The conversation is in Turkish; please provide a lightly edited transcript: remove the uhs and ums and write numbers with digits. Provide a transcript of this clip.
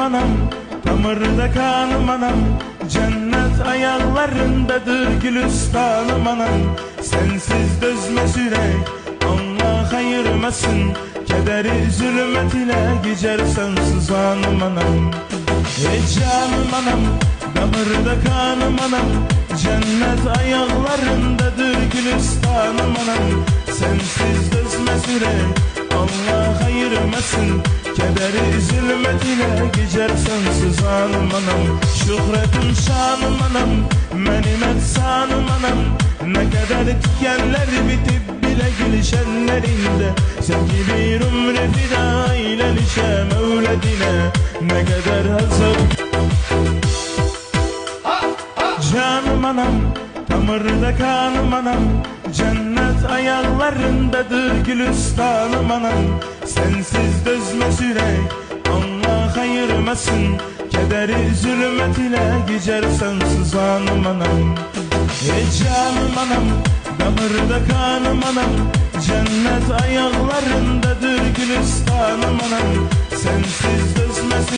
canım anam, damarda kanım anam, cennet ayaklarındadır gülistanım anam. Sensiz dözmez yürek, Allah ayırmasın, kederi zulmet ile geçer sensiz anım anam. Ey canım anam, damarda kanım anam, cennet ayaklarındadır gülistanım anam. Sensiz dözmez yürek, Allah ayırmasın, kederi zulmet ile geçer sensiz anım anam. Şöhretim şanım anam, benim efsanım anam, ne kadar dikenler bitip bile gülüşenlerinde, sen gibi bir ömrü fida eylenişe Mevledine, ne kadar hazır. Canım anam, damarda kanım anam, cennet ayaklarındadır gülistanım anam. Sensiz dözmez yürek, Allah ayırmasın, kederi zulmet ile geçer sensiz anım anam. Ey canım anam, damarda kanım anam, cennet ayaklarındadır gülistanım anam. Sensiz dözmez